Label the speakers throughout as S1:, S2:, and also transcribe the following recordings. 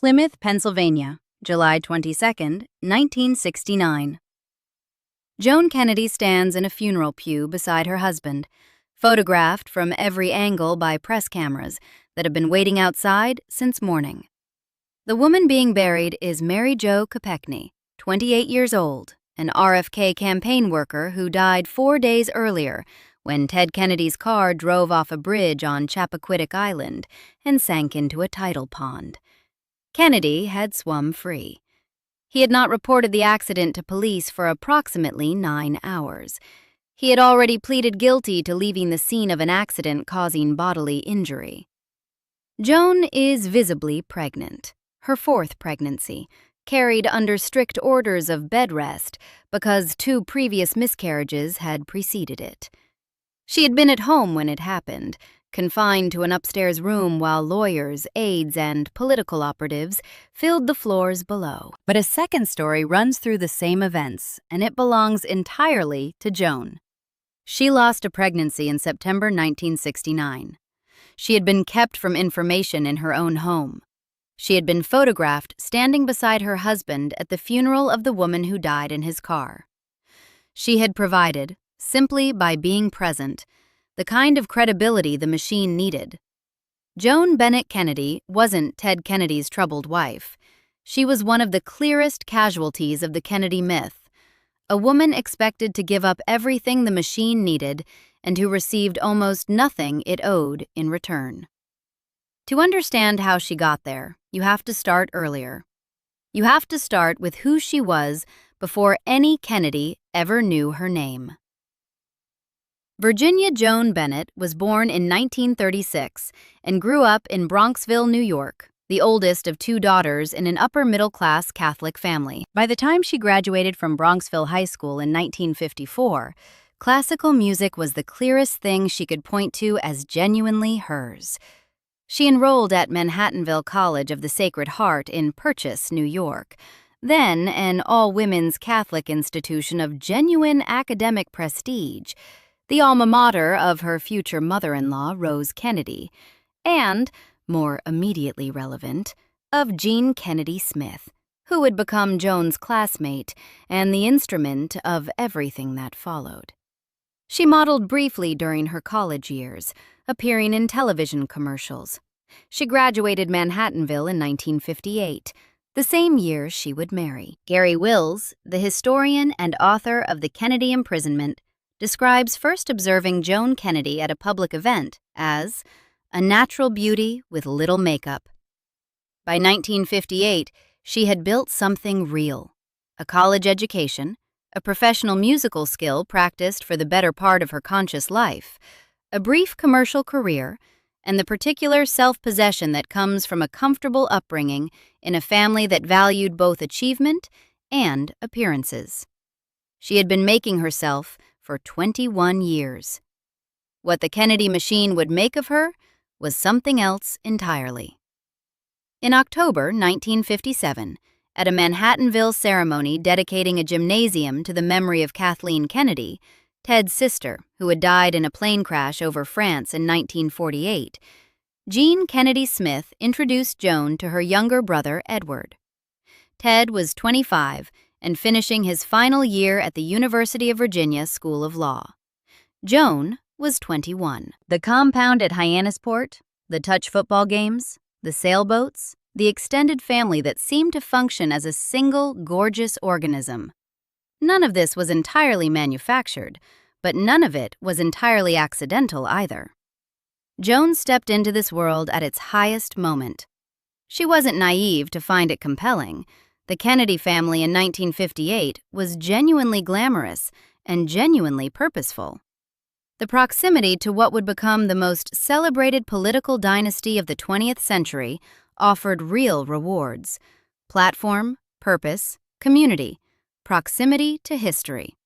S1: Plymouth, Pennsylvania, July 22, 1969. Joan Kennedy stands in a funeral pew beside her husband, photographed from every angle by press cameras that have been waiting outside since morning. The woman being buried is Mary Jo Chappaquiddick, 28 years old, an RFK campaign worker who died 4 days earlier when Ted Kennedy's car drove off a bridge on Chappaquiddick Island and sank into a tidal pond. Kennedy had swum free. He had not reported the accident to police for approximately 9 hours. He had already pleaded guilty to leaving the scene of an accident causing bodily injury. Joan is visibly pregnant, her 4th pregnancy, carried under strict orders of bed rest because 2 previous miscarriages had preceded it. She had been at home when it happened, confined to an upstairs room while lawyers, aides, and political operatives filled the floors below. But a second story runs through the same events, and it belongs entirely to Joan. She lost a pregnancy in September 1969. She had been kept from information in her own home. She had been photographed standing beside her husband at the funeral of the woman who died in his car. She had provided, simply by being present, the kind of credibility the machine needed. Joan Bennett Kennedy wasn't Ted Kennedy's troubled wife. She was one of the clearest casualties of the Kennedy myth, a woman expected to give up everything the machine needed and who received almost nothing it owed in return. To understand how she got there, you have to start earlier. You have to start with who she was before any Kennedy ever knew her name. Virginia Joan Bennett was born in 1936 and grew up in Bronxville, New York, the oldest of 2 daughters in an upper-middle-class Catholic family. By the time she graduated from Bronxville High School in 1954, classical music was the clearest thing she could point to as genuinely hers. She enrolled at Manhattanville College of the Sacred Heart in Purchase, New York, then an all-women's Catholic institution of genuine academic prestige, the alma mater of her future mother-in-law, Rose Kennedy, and, more immediately relevant, of Jean Kennedy Smith, who would become Joan's classmate and the instrument of everything that followed. She modeled briefly during her college years, appearing in television commercials. She graduated Manhattanville in 1958, the same year she would marry. Gary Wills, the historian and author of The Kennedy Imprisonment, describes first observing Joan Kennedy at a public event as a natural beauty with little makeup. By 1958, she had built something real: a college education, a professional musical skill practiced for the better part of her conscious life, a brief commercial career, and the particular self-possession that comes from a comfortable upbringing in a family that valued both achievement and appearances. She had been making herself for 21 years. What the Kennedy machine would make of her was something else entirely. In October 1957, at a Manhattanville ceremony dedicating a gymnasium to the memory of Kathleen Kennedy, Ted's sister, who had died in a plane crash over France in 1948, Jean Kennedy Smith introduced Joan to her younger brother, Edward. Ted was 25 and finishing his final year at the University of Virginia School of Law. Joan was 21. The compound at Hyannisport, the touch football games, the sailboats, the extended family that seemed to function as a single, gorgeous organism. None of this was entirely manufactured, but none of it was entirely accidental either. Joan stepped into this world at its highest moment. She wasn't naive to find it compelling. The Kennedy family in 1958 was genuinely glamorous and genuinely purposeful. The proximity to what would become the most celebrated political dynasty of the 20th century offered real rewards: platform, purpose, community, proximity to history.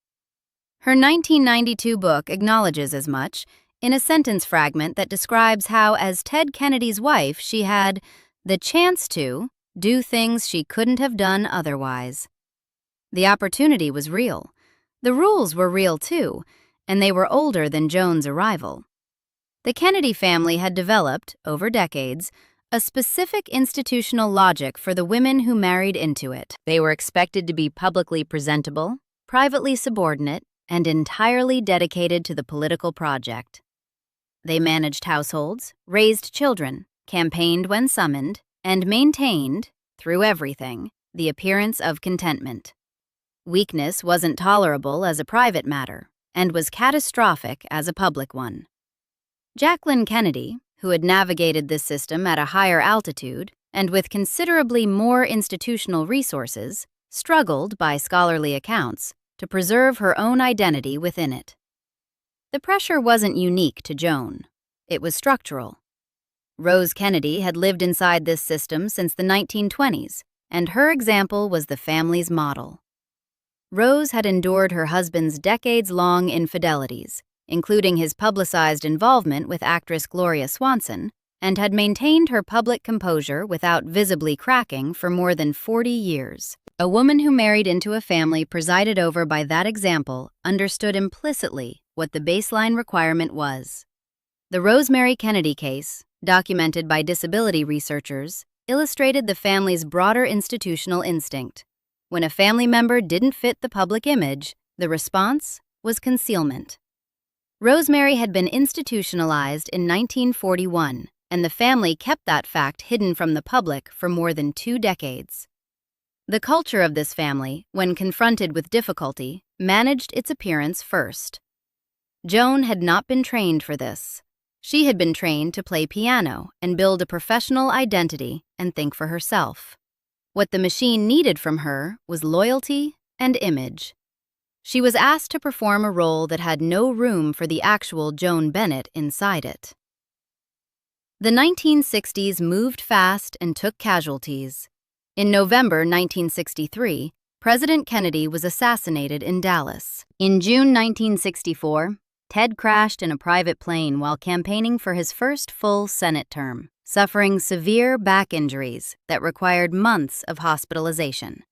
S1: Her 1992 book acknowledges as much in a sentence fragment that describes how, as Ted Kennedy's wife, she had the chance to do things she couldn't have done otherwise. The opportunity was real. The rules were real too, and they were older than Joan's arrival. The Kennedy family had developed, over decades, a specific institutional logic for the women who married into it. They were expected to be publicly presentable, privately subordinate, and entirely dedicated to the political project. They managed households, raised children, campaigned when summoned, and maintained, through everything, the appearance of contentment. Weakness wasn't tolerable as a private matter, and was catastrophic as a public one. Jacqueline Kennedy, who had navigated this system at a higher altitude and with considerably more institutional resources, struggled, by scholarly accounts, to preserve her own identity within it. The pressure wasn't unique to Joan. It was structural. Rose Kennedy had lived inside this system since the 1920s, and her example was the family's model. Rose had endured her husband's decades-long infidelities, including his publicized involvement with actress Gloria Swanson, and had maintained her public composure without visibly cracking for more than 40 years. A woman who married into a family presided over by that example understood implicitly what the baseline requirement was. The Rosemary Kennedy case, documented by disability researchers, illustrated the family's broader institutional instinct. When a family member didn't fit the public image, the response was concealment. Rosemary had been institutionalized in 1941, and the family kept that fact hidden from the public for more than 2 decades. The culture of this family, when confronted with difficulty, managed its appearance first. Joan had not been trained for this. She had been trained to play piano and build a professional identity and think for herself. What the machine needed from her was loyalty and image. She was asked to perform a role that had no room for the actual Joan Bennett inside it. The 1960s moved fast and took casualties. In November 1963, President Kennedy was assassinated in Dallas. In June 1964, Ted crashed in a private plane while campaigning for his first full Senate term, suffering severe back injuries that required months of hospitalization.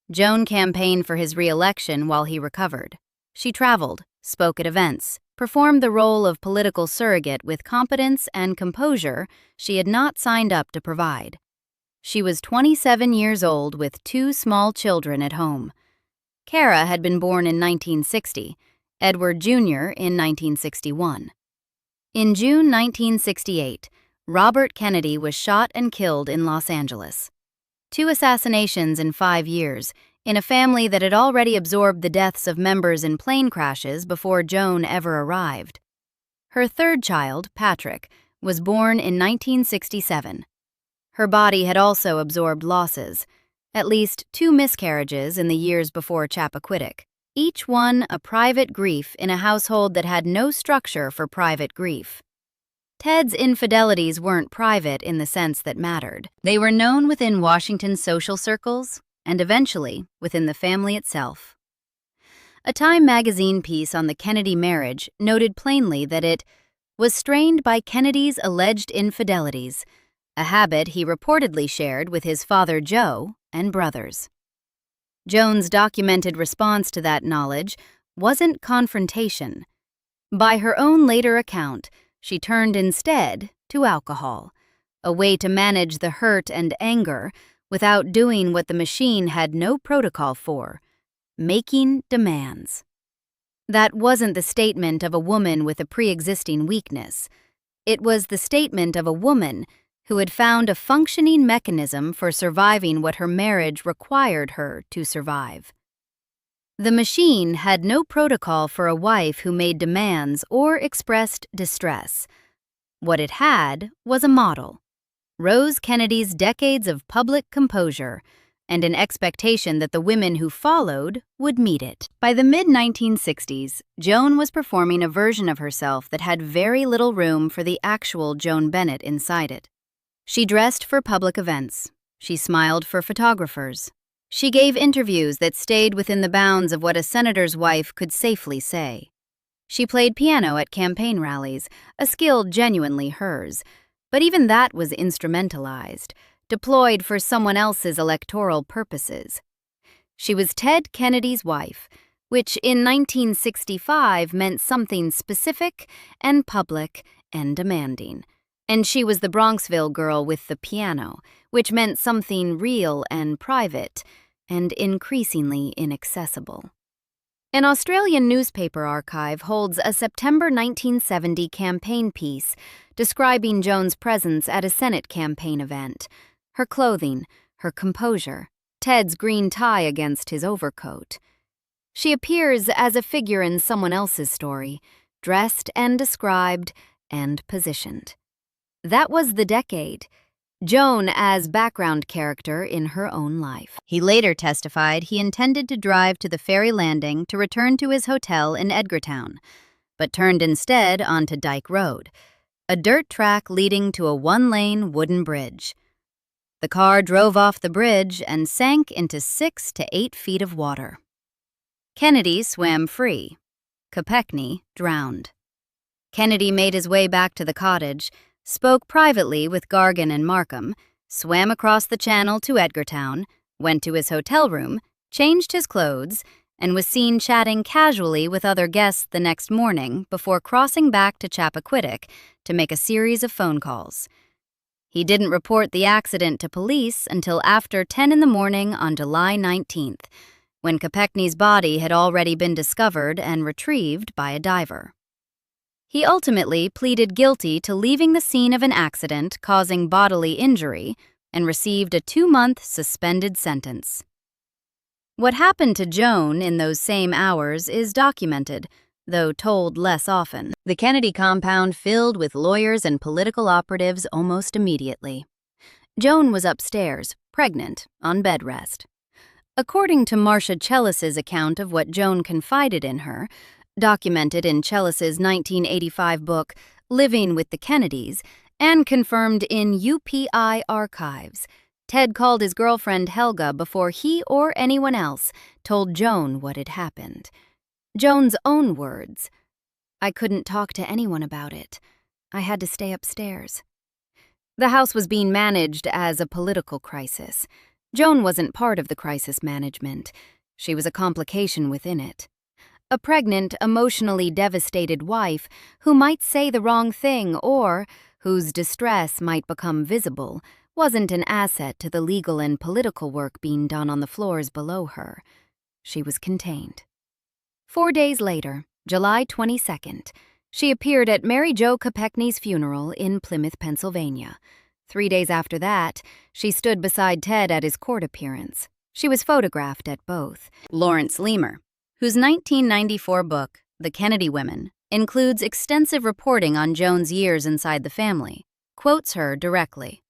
S1: Joan campaigned for his re-election while he recovered. She traveled, spoke at events, performed the role of political surrogate with competence and composure she had not signed up to provide. She was 27 years old with 2 small children at home. Kara had been born in 1960, Edward Jr. in 1961. In June 1968, Robert Kennedy was shot and killed in Los Angeles. 2 assassinations in 5 years, in a family that had already absorbed the deaths of members in plane crashes before Joan ever arrived. Her 3rd child, Patrick, was born in 1967. Her body had also absorbed losses, at least 2 miscarriages in the years before Chappaquiddick, each one a private grief in a household that had no structure for private grief. Ted's infidelities weren't private in the sense that mattered. They were known within Washington's social circles, and eventually within the family itself. A Time magazine piece on the Kennedy marriage noted plainly that it was strained by Kennedy's alleged infidelities, a habit he reportedly shared with his father Joe and brothers. Joan's documented response to that knowledge wasn't confrontation. By her own later account, she turned instead to alcohol, a way to manage the hurt and anger without doing what the machine had no protocol for, making demands. That wasn't the statement of a woman with a pre-existing weakness. It was the statement of a woman who had found a functioning mechanism for surviving what her marriage required her to survive. The machine had no protocol for a wife who made demands or expressed distress. What it had was a model: Rose Kennedy's decades of public composure and an expectation that the women who followed would meet it. By the mid-1960s, Joan was performing a version of herself that had very little room for the actual Joan Bennett inside it. She dressed for public events. She smiled for photographers. She gave interviews that stayed within the bounds of what a senator's wife could safely say. She played piano at campaign rallies, a skill genuinely hers, but even that was instrumentalized, deployed for someone else's electoral purposes. She was Ted Kennedy's wife, which in 1965 meant something specific and public and demanding. And she was the Bronxville girl with the piano, which meant something real and private, and increasingly inaccessible. An Australian newspaper archive holds a September 1970 campaign piece describing Joan's presence at a Senate campaign event. Her clothing, her composure, Ted's green tie against his overcoat. She appears as a figure in someone else's story, dressed and described and positioned. That was the decade. Joan as background character in her own life. He later testified he intended to drive to the ferry landing to return to his hotel in Edgartown, but turned instead onto Dyke Road, a dirt track leading to a one-lane wooden bridge. The car drove off the bridge and sank into 6 to 8 feet of water. Kennedy swam free. Chappaquiddick drowned. Kennedy made his way back to the cottage, spoke privately with Gargan and Markham, swam across the channel to Edgartown, went to his hotel room, changed his clothes, and was seen chatting casually with other guests the next morning before crossing back to Chappaquiddick to make a series of phone calls. He didn't report the accident to police until after 10 in the morning on July 19th, when Chappaquiddick's body had already been discovered and retrieved by a diver. He ultimately pleaded guilty to leaving the scene of an accident causing bodily injury and received a 2-month suspended sentence. What happened to Joan in those same hours is documented, though told less often. The Kennedy compound filled with lawyers and political operatives almost immediately. Joan was upstairs, pregnant, on bed rest. According to Marcia Chellis's account of what Joan confided in her, documented in Chellis's 1985 book, Living with the Kennedys, and confirmed in UPI archives, Ted called his girlfriend Helga before he or anyone else told Joan what had happened. Joan's own words, "I couldn't talk to anyone about it. I had to stay upstairs." The house was being managed as a political crisis. Joan wasn't part of the crisis management. She was a complication within it. A pregnant, emotionally devastated wife who might say the wrong thing or whose distress might become visible wasn't an asset to the legal and political work being done on the floors below her. She was contained. 4 days later, July 22nd, she appeared at Mary Jo Chappaquiddick's funeral in Plymouth, Pennsylvania. 3 days after that, she stood beside Ted at his court appearance. She was photographed at both. Lawrence Leamer, whose 1994 book, The Kennedy Women, includes extensive reporting on Joan's years inside the family, quotes her directly.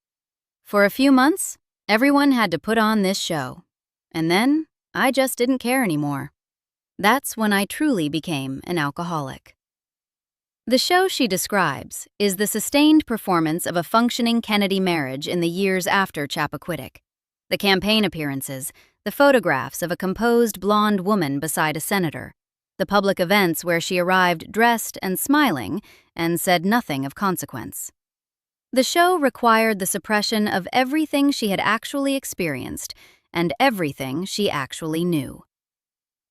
S1: "For a few months, everyone had to put on this show. And then, I just didn't care anymore. That's when I truly became an alcoholic." The show she describes is the sustained performance of a functioning Kennedy marriage in the years after Chappaquiddick. The campaign appearances, the photographs of a composed blonde woman beside a senator, the public events where she arrived dressed and smiling and said nothing of consequence. The show required the suppression of everything she had actually experienced and everything she actually knew.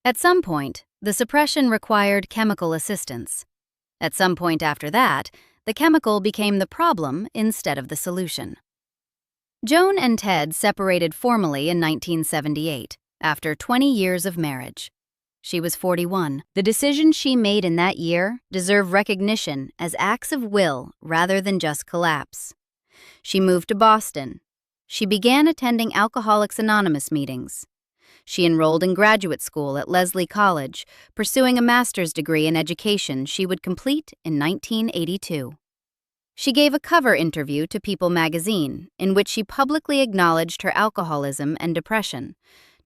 S1: At some point, the suppression required chemical assistance. At some point after that, the chemical became the problem instead of the solution. Joan and Ted separated formally in 1978, after 20 years of marriage. She was 41. The decisions she made in that year deserve recognition as acts of will rather than just collapse. She moved to Boston. She began attending Alcoholics Anonymous meetings. She enrolled in graduate school at Lesley College, pursuing a master's degree in education she would complete in 1982. She gave a cover interview to People magazine in which she publicly acknowledged her alcoholism and depression,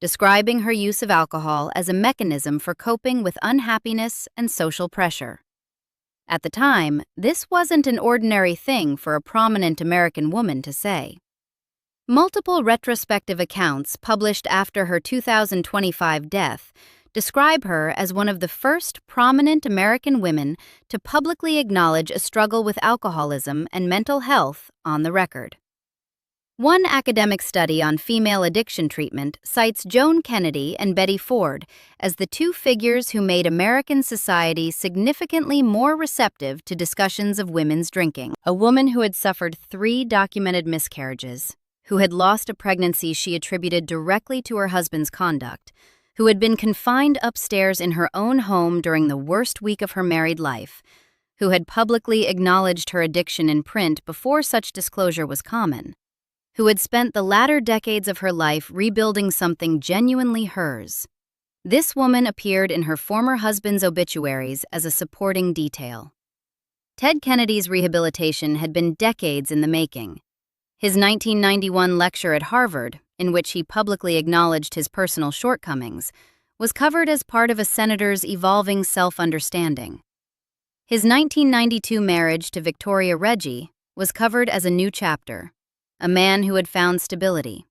S1: describing her use of alcohol as a mechanism for coping with unhappiness and social pressure. At the time, this wasn't an ordinary thing for a prominent American woman to say. Multiple retrospective accounts published after her 2025 death describe her as one of the first prominent American women to publicly acknowledge a struggle with alcoholism and mental health on the record. One academic study on female addiction treatment cites Joan Kennedy and Betty Ford as the two figures who made American society significantly more receptive to discussions of women's drinking. A woman who had suffered 3 documented miscarriages, who had lost a pregnancy she attributed directly to her husband's conduct, who had been confined upstairs in her own home during the worst week of her married life, who had publicly acknowledged her addiction in print before such disclosure was common, who had spent the latter decades of her life rebuilding something genuinely hers. This woman appeared in her former husband's obituaries as a supporting detail. Ted Kennedy's rehabilitation had been decades in the making. His 1991 lecture at Harvard, in which he publicly acknowledged his personal shortcomings, was covered as part of a senator's evolving self-understanding. His 1992 marriage to Victoria Reggie was covered as a new chapter, a man who had found stability.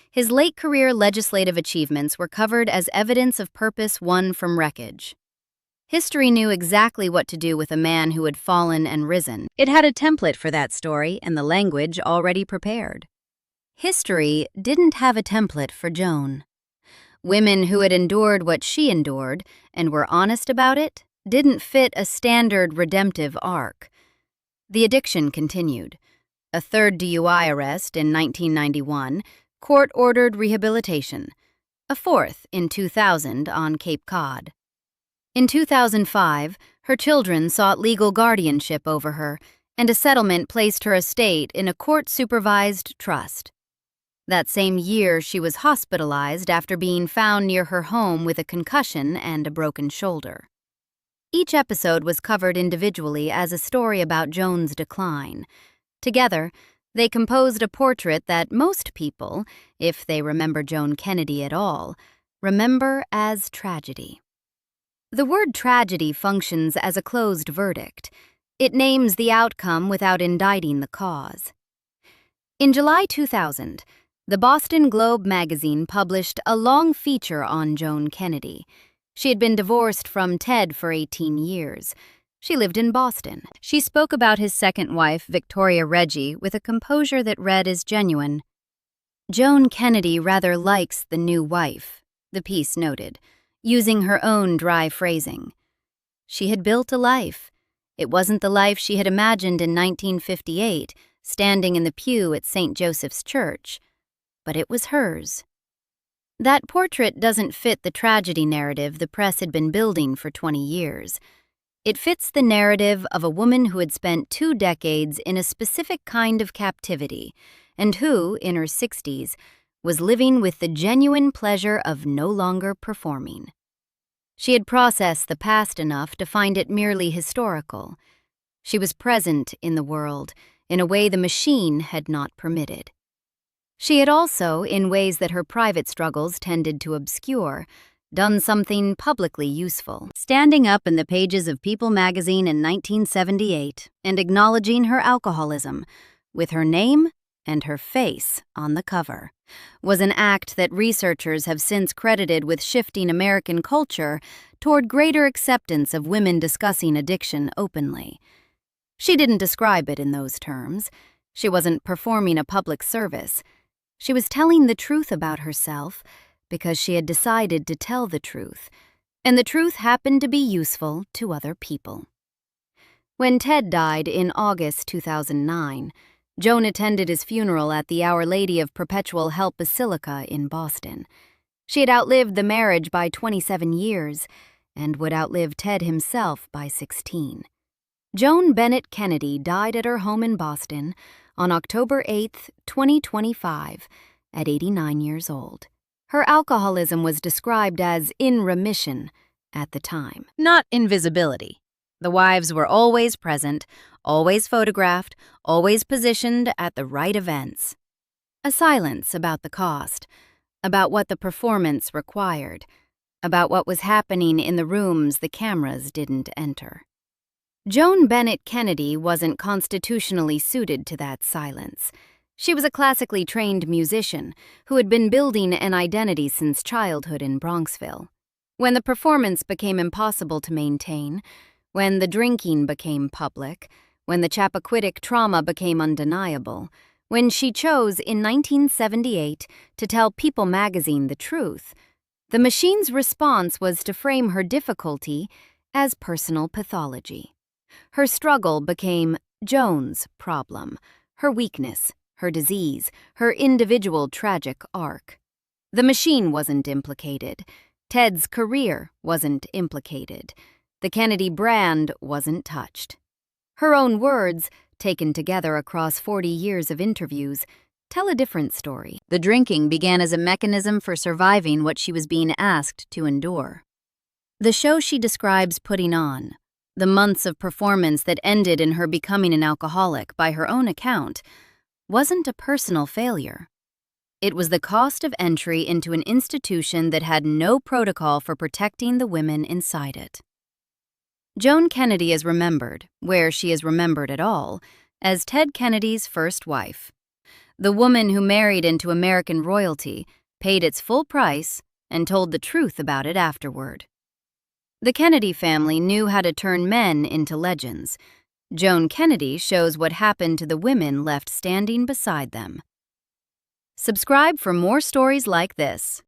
S1: His late career legislative achievements were covered as evidence of purpose won from wreckage. History knew exactly what to do with a man who had fallen and risen. It had a template for that story and the language already prepared. History didn't have a template for Joan. Women who had endured what she endured and were honest about it didn't fit a standard redemptive arc. The addiction continued. A 3rd DUI arrest in 1991, court-ordered rehabilitation. A 4th in 2000 on Cape Cod. In 2005, her children sought legal guardianship over her, and a settlement placed her estate in a court-supervised trust. That same year, she was hospitalized after being found near her home with a concussion and a broken shoulder. Each episode was covered individually as a story about Joan's decline. Together, they composed a portrait that most people, if they remember Joan Kennedy at all, remember as tragedy. The word tragedy functions as a closed verdict. It names the outcome without indicting the cause. In July 2000, the Boston Globe magazine published a long feature on Joan Kennedy. She had been divorced from Ted for 18 years. She lived in Boston. She spoke about his second wife, Victoria Reggie, with a composure that read as genuine. Joan Kennedy rather likes the new wife, the piece noted, using her own dry phrasing. She had built a life. It wasn't the life she had imagined in 1958, standing in the pew at St. Joseph's Church, but it was hers. That portrait doesn't fit the tragedy narrative the press had been building for 20 years. It fits the narrative of a woman who had spent 2 decades in a specific kind of captivity, and who, in her 60s, was living with the genuine pleasure of no longer performing. She had processed the past enough to find it merely historical. She was present in the world in a way the machine had not permitted. She had also, in ways that her private struggles tended to obscure, done something publicly useful, standing up in the pages of People magazine in 1978 and acknowledging her alcoholism, with her name and her face on the cover, was an act that researchers have since credited with shifting American culture toward greater acceptance of women discussing addiction openly. She didn't describe it in those terms. She wasn't performing a public service. She was telling the truth about herself because she had decided to tell the truth, and the truth happened to be useful to other people. When Ted died in August 2009, Joan attended his funeral at the Our Lady of Perpetual Help Basilica in Boston. She had outlived the marriage by 27 years and would outlive Ted himself by 16. Joan Bennett Kennedy died at her home in Boston on October 8, 2025, at 89 years old. Her alcoholism was described as in remission at the time, not invisibility. The wives were always present, always photographed, always positioned at the right events. A silence about the cost, about what the performance required, about what was happening in the rooms the cameras didn't enter. Joan Bennett Kennedy wasn't constitutionally suited to that silence. She was a classically trained musician who had been building an identity since childhood in Bronxville. When the performance became impossible to maintain, when the drinking became public, when the Chappaquiddick trauma became undeniable, When she chose in 1978 to tell People magazine the truth, the machine's response was to frame her difficulty as personal pathology. Her struggle became Joan's problem, her weakness, her disease, her individual tragic arc. The machine wasn't implicated. Ted's career wasn't implicated. The Kennedy brand wasn't touched. Her own words, taken together across 40 years of interviews, tell a different story. The drinking began as a mechanism for surviving what she was being asked to endure. The show she describes putting on, the months of performance that ended in her becoming an alcoholic by her own account, wasn't a personal failure. It was the cost of entry into an institution that had no protocol for protecting the women inside it. Joan Kennedy is remembered, where she is remembered at all, as Ted Kennedy's first wife. The woman who married into American royalty, paid its full price, and told the truth about it afterward. The Kennedy family knew how to turn men into legends. Joan Kennedy shows what happened to the women left standing beside them. Subscribe for more stories like this.